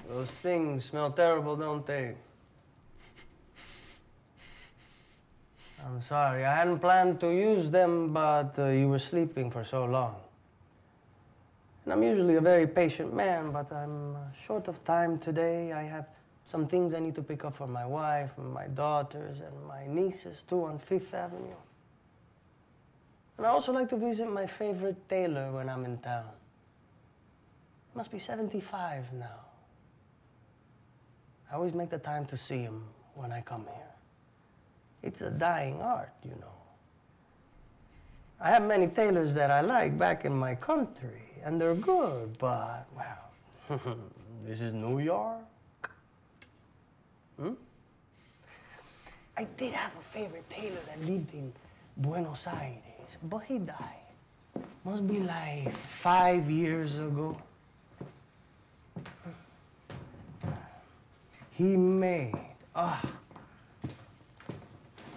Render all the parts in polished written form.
Those things smell terrible, don't they? I'm sorry, I hadn't planned to use them, but you were sleeping for so long. And I'm usually a very patient man, but I'm short of time today. I have some things I need to pick up for my wife and my daughters and my nieces, too, on Fifth Avenue. And I also like to visit my favorite tailor when I'm in town. He must be 75 now. I always make the time to see him when I come here. It's a dying art, you know. I have many tailors that I like back in my country, and they're good, but, well, this is New York. I did have a favorite tailor that lived in Buenos Aires, but he died. Must be like 5 years ago. He made,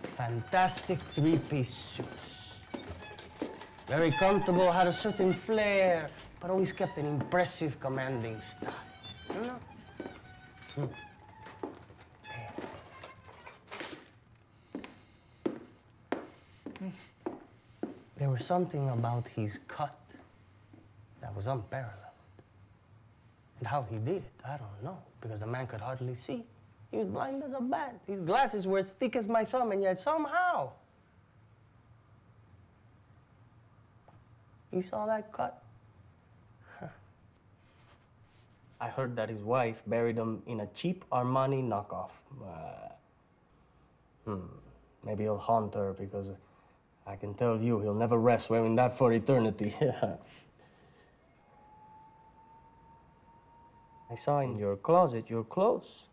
fantastic three-piece suits. Very comfortable, had a certain flair, but always kept an impressive, commanding style. You know? There was something about his cut that was unparalleled. And how he did it, I don't know, because the man could hardly see. He was blind as a bat. His glasses were as thick as my thumb, and yet somehow he saw that cut. I heard that his wife buried him in a cheap Armani knockoff. Maybe he'll haunt her, because I can tell you he'll never rest wearing that for eternity. I saw in your closet your clothes.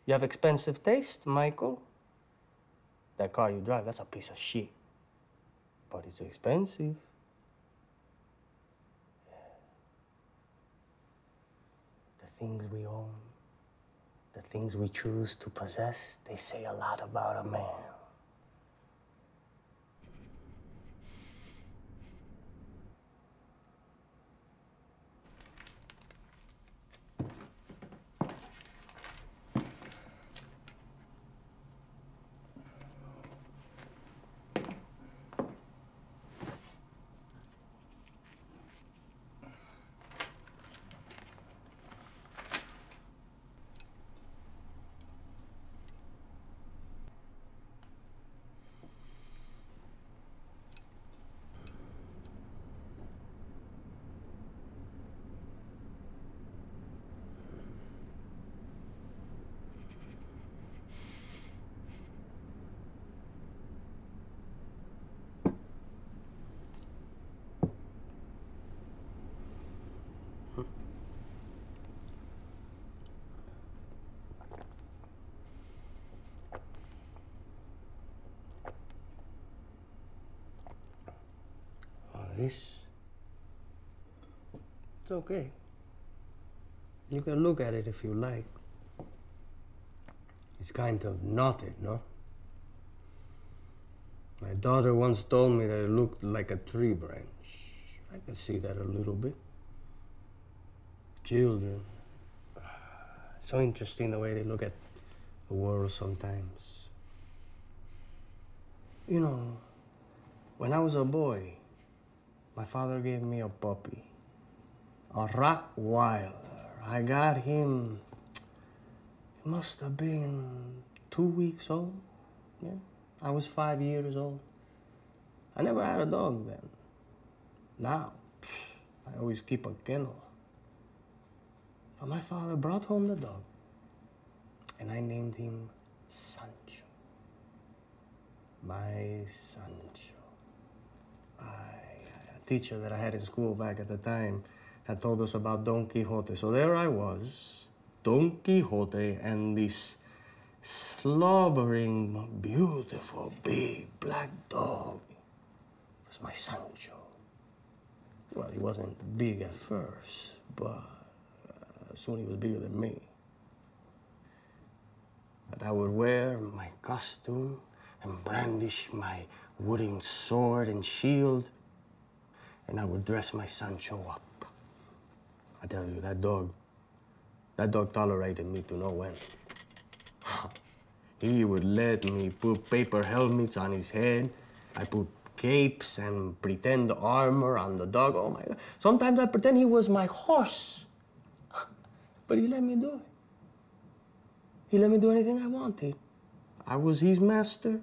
You have expensive taste, Michael. That car you drive, that's a piece of shit. But it's expensive. Yeah. The things we own, the things we choose to possess, they say a lot about a man. This? It's okay. You can look at it if you like. It's kind of knotted, no? My daughter once told me that it looked like a tree branch. I can see that a little bit. Children. So interesting the way they look at the world sometimes. You know, when I was a boy, my father gave me a puppy, a Rottweiler. I got him, he must have been 2 weeks old. Yeah, I was 5 years old. I never had a dog then. Now, I always keep a kennel. But my father brought home the dog, and I named him Sancho. My Sancho. A teacher that I had in school back at the time had told us about Don Quixote. So there I was, Don Quixote, and this slobbering, beautiful, big black dog was my Sancho. Well, he wasn't big at first, but soon he was bigger than me. But I would wear my costume and brandish my wooden sword and shield. and I would dress my Sancho up. I tell you, that dog tolerated me to no end. He would let me put paper helmets on his head. I put capes and pretend armor on the dog. Oh my God. Sometimes I pretend he was my horse. But he let me do it. He let me do anything I wanted. I was his master.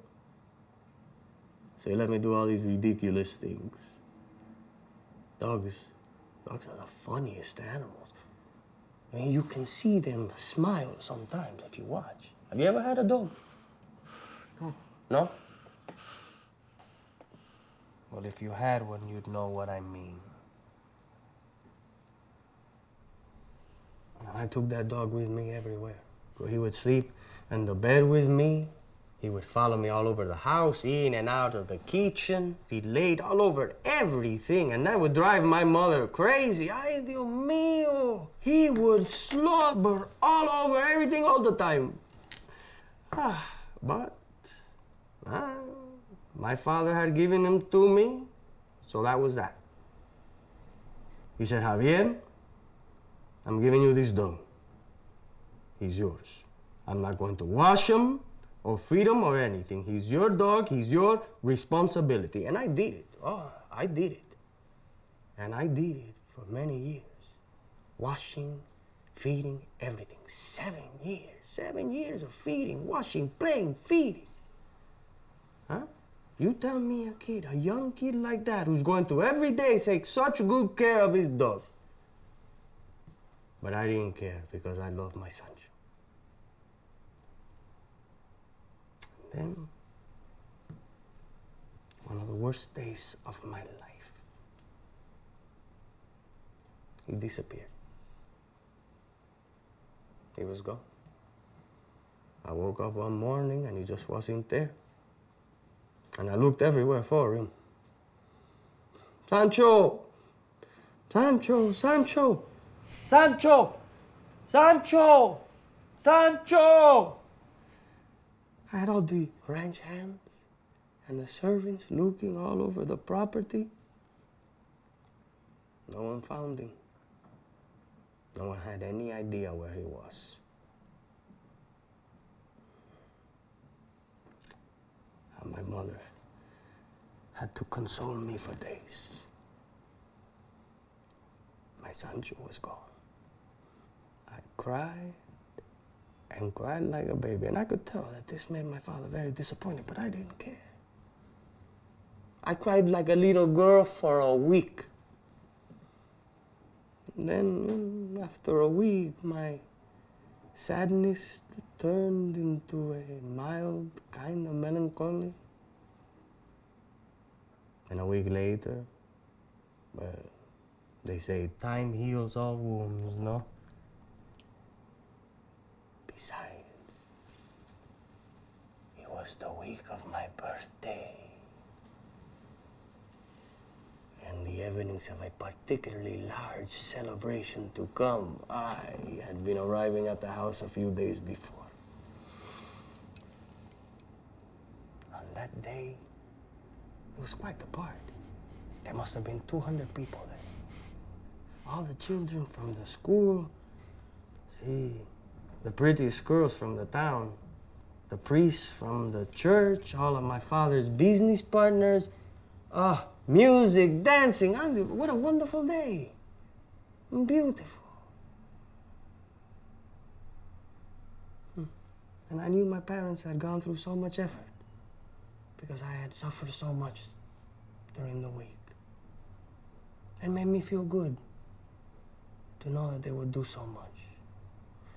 So he let me do all these ridiculous things. Dogs are the funniest animals. I mean, you can see them smile sometimes if you watch. Have you ever had a dog? No. No? Well, if you had one, you'd know what I mean. I took that dog with me everywhere. He would sleep in the bed with me. He would follow me all over the house, in and out of the kitchen. He laid all over everything, and that would drive my mother crazy. Ay, Dios mío. He would slobber all over everything all the time. But my father had given him to me, so that was that. He said, Javier, I'm giving you this dog. He's yours. I'm not going to wash him or feed him or anything. He's your dog. He's your responsibility. And I did it. Oh, I did it. And I did it for many years. Washing, feeding, everything. 7 years. 7 years of feeding, washing, playing, feeding. Huh? You tell me a kid, a young kid like that, who's going to every day take such good care of his dog. But I didn't care because I love my Sancho. Then, one of the worst days of my life, he disappeared. He was gone. I woke up one morning and he just wasn't there. And I looked everywhere for him. Sancho! Sancho! Sancho! Sancho! Sancho! Sancho! I had all the ranch hands and the servants looking all over the property. No one found him. No one had any idea where he was. And my mother had to console me for days. My Sancho was gone. I cried and cried like a baby. And I could tell that this made my father very disappointed, but I didn't care. I cried like a little girl for a week. And then, after a week, my sadness turned into a mild kind of melancholy. And a week later, well, they say time heals all wounds, no? Besides, it was the week of my birthday. And the evidence of a particularly large celebration to come, I had been arriving at the house a few days before. On that day, it was quite the party. There must have been 200 people there. All the children from the school, see, the prettiest girls from the town, the priests from the church, all of my father's business partners. Music, dancing, what a wonderful day. Beautiful. And I knew my parents had gone through so much effort because I had suffered so much during the week. It made me feel good to know that they would do so much.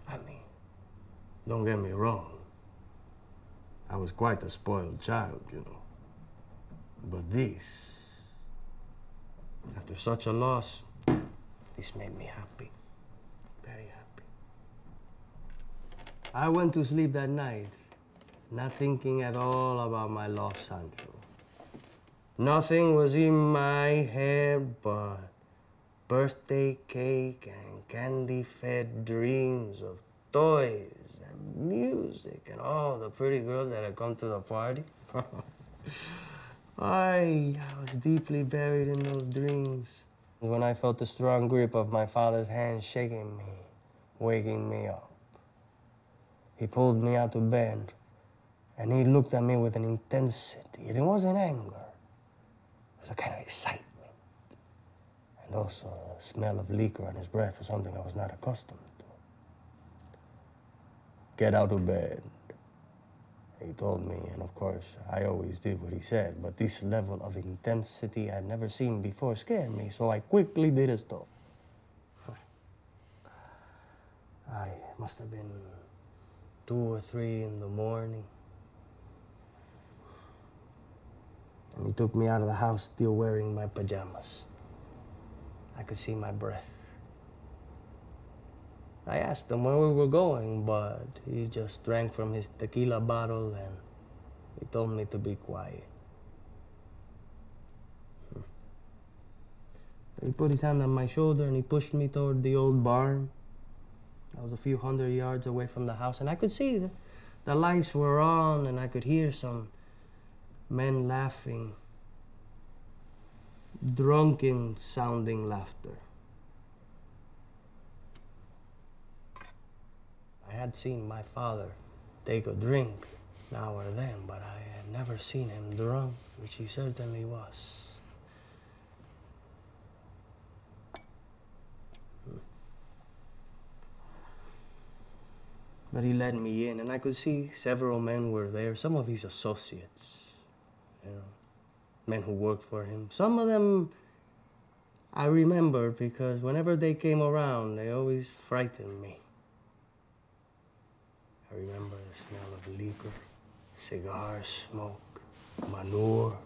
I mean, don't get me wrong. I was quite a spoiled child, you know. But this, after such a loss, this made me happy, very happy. I went to sleep that night, not thinking at all about my lost Sancho. Nothing was in my head but birthday cake and candy-fed dreams of toys and music and all the pretty girls that had come to the party. I was deeply buried in those dreams. When I felt the strong grip of my father's hand shaking me, waking me up. He pulled me out of bed, and he looked at me with an intensity. It wasn't anger. It was a kind of excitement. And also the smell of liquor on his breath was something I was not accustomed to. Get out of bed, he told me, and of course, I always did what he said, but this level of intensity I'd never seen before scared me, so I quickly did as though. I must have been 2 or 3 in the morning. And he took me out of the house still wearing my pajamas. I could see my breath. I asked him where we were going, but he just drank from his tequila bottle and he told me to be quiet. He put his hand on my shoulder and he pushed me toward the old barn. I was a few hundred yards away from the house, and I could see the lights were on, and I could hear some men laughing, drunken sounding laughter. I had seen my father take a drink now or then, but I had never seen him drunk, which he certainly was. But he led me in, and I could see several men were there, some of his associates, men who worked for him. Some of them I remember because whenever they came around, they always frightened me. I remember the smell of liquor, cigar smoke, manure.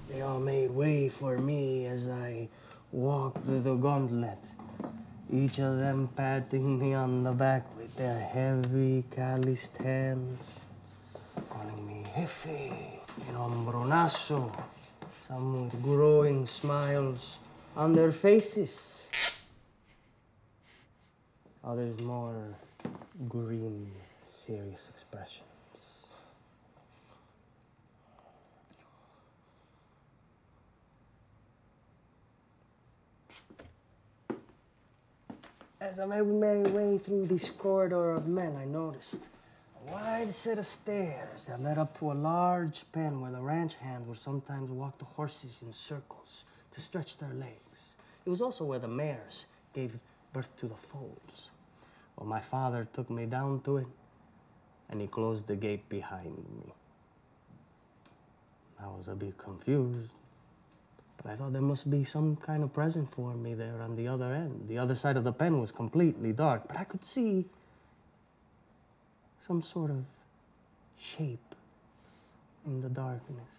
They all made way for me as I walked the gauntlet, each of them patting me on the back with their heavy, calloused hands, calling me jefe and hombronazo, some with growing smiles on their faces, others more grim, serious expressions. As I made my way through this corridor of men, I noticed a wide set of stairs that led up to a large pen where the ranch hands would sometimes walk the horses in circles to stretch their legs. It was also where the mares gave birth to the foals. Well, my father took me down to it, and he closed the gate behind me. I was a bit confused, but I thought there must be some kind of present for me there on the other end. The other side of the pen was completely dark, but I could see some sort of shape in the darkness.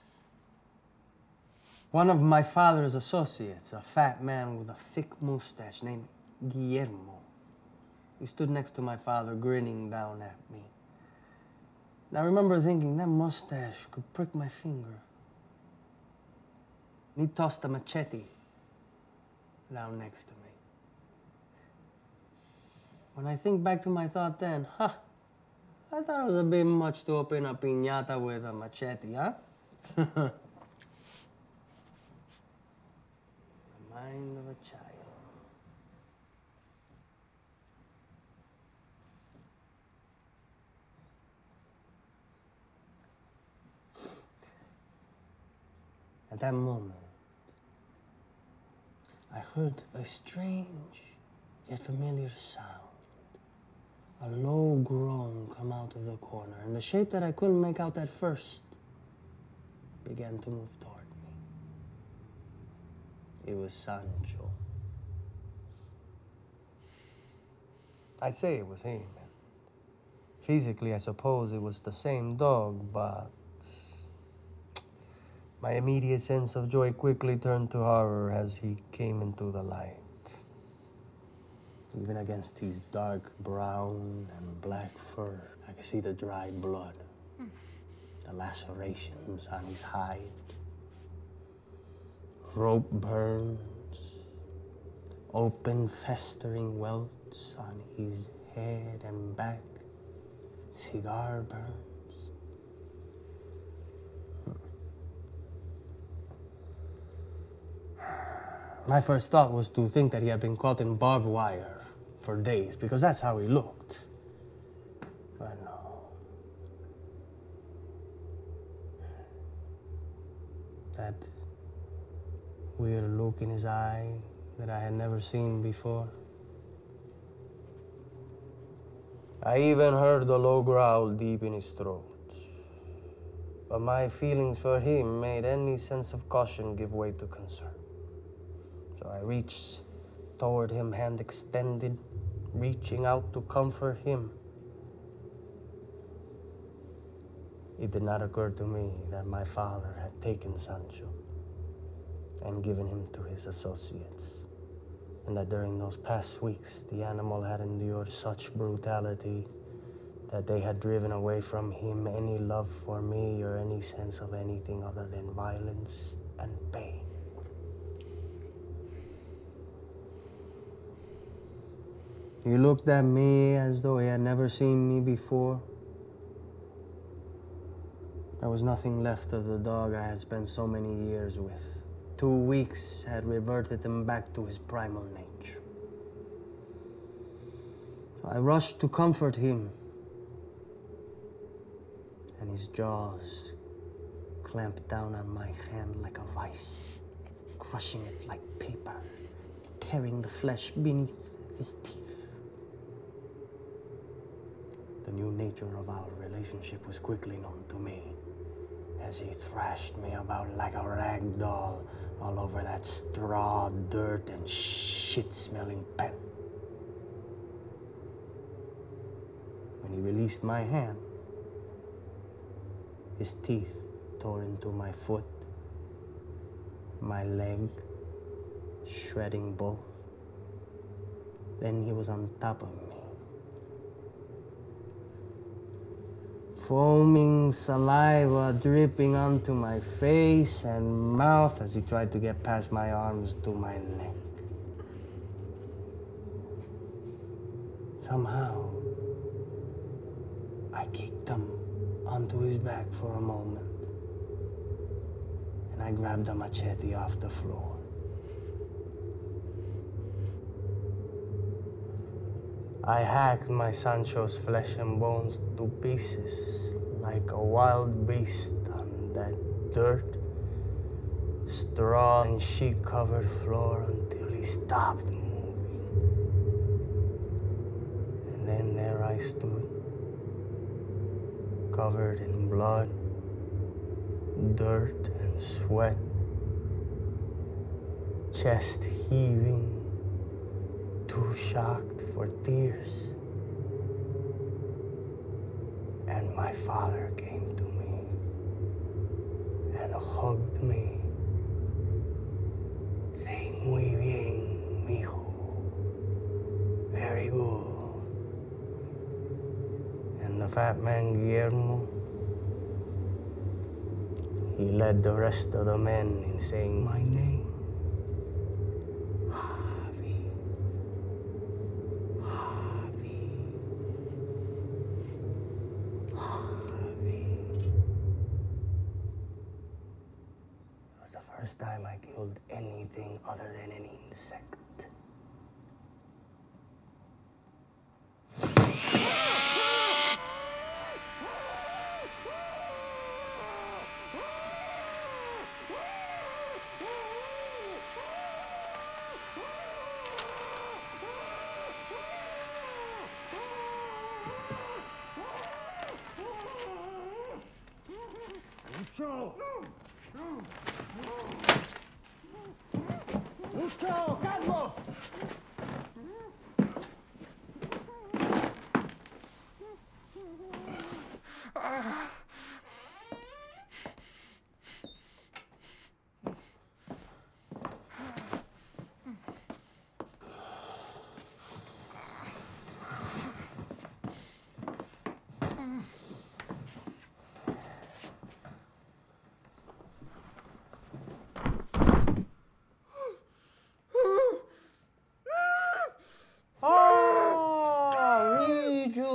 One of my father's associates, a fat man with a thick mustache named Guillermo, he stood next to my father, grinning down at me. And I remember thinking that mustache could prick my finger. And he tossed a machete down next to me. When I think back to my thought then, I thought it was a bit much to open a piñata with a machete, huh? The mind of a child. At that moment, I heard a strange yet familiar sound. A low groan come out of the corner, and the shape that I couldn't make out at first began to move toward me. It was Sancho. I'd say it was him. Physically, I suppose it was the same dog, but my immediate sense of joy quickly turned to horror as he came into the light. Even against his dark brown and black fur, I could see the dried blood, the lacerations on his hide, rope burns, open festering welts on his head and back, cigar burns. My first thought was to think that he had been caught in barbed wire for days, because that's how he looked. But no. That weird look in his eye that I had never seen before. I even heard a low growl deep in his throat. But my feelings for him made any sense of caution give way to concern. So I reached toward him, hand extended, reaching out to comfort him. It did not occur to me that my father had taken Sancho and given him to his associates, and that during those past weeks, the animal had endured such brutality that they had driven away from him any love for me or any sense of anything other than violence and pain. He looked at me as though he had never seen me before. There was nothing left of the dog I had spent so many years with. 2 weeks had reverted him back to his primal nature. So I rushed to comfort him, and his jaws clamped down on my hand like a vice, crushing it like paper, tearing the flesh beneath his teeth. The new nature of our relationship was quickly known to me, as he thrashed me about like a rag doll all over that straw, dirt, and shit-smelling pen. When he released my hand, his teeth tore into my foot, my leg, shredding both. Then he was on top of me, foaming saliva dripping onto my face and mouth as he tried to get past my arms to my neck. Somehow, I kicked him onto his back for a moment, and I grabbed a machete off the floor. I hacked my Sancho's flesh and bones to pieces like a wild beast on that dirt, straw, and sheet-covered floor until he stopped moving. And then there I stood, covered in blood, dirt, and sweat, chest heaving, too shocked for tears. And my father came to me and hugged me, saying, "Muy bien, mijo. Very good." And the fat man, Guillermo, he led the rest of the men in saying my name. The first time I killed anything other than an insect.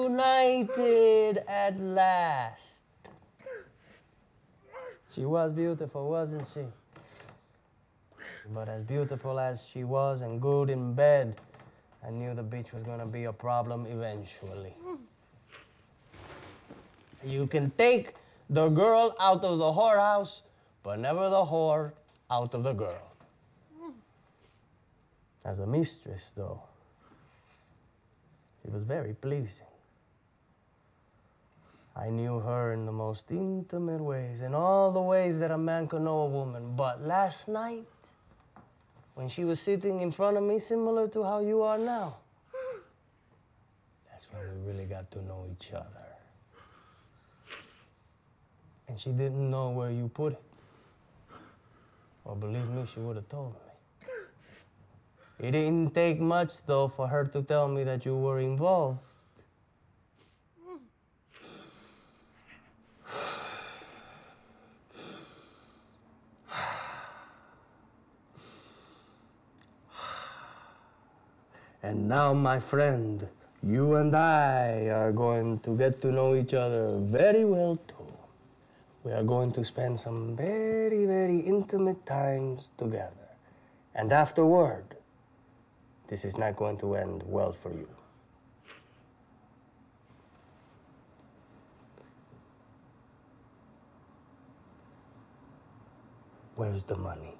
Reunited at last. She was beautiful, wasn't she? But as beautiful as she was and good in bed, I knew the beach was gonna be a problem eventually. You can take the girl out of the whorehouse, but never the whore out of the girl. As a mistress, though, she was very pleasing. I knew her in the most intimate ways, in all the ways that a man could know a woman. But last night, when she was sitting in front of me, similar to how you are now, that's when we really got to know each other. And she didn't know where you put it. Well, believe me, she would have told me. It didn't take much, though, for her to tell me that you were involved. And now, my friend, you and I are going to get to know each other very well, too. We are going to spend some very, very intimate times together. And afterward, this is not going to end well for you. Where's the money?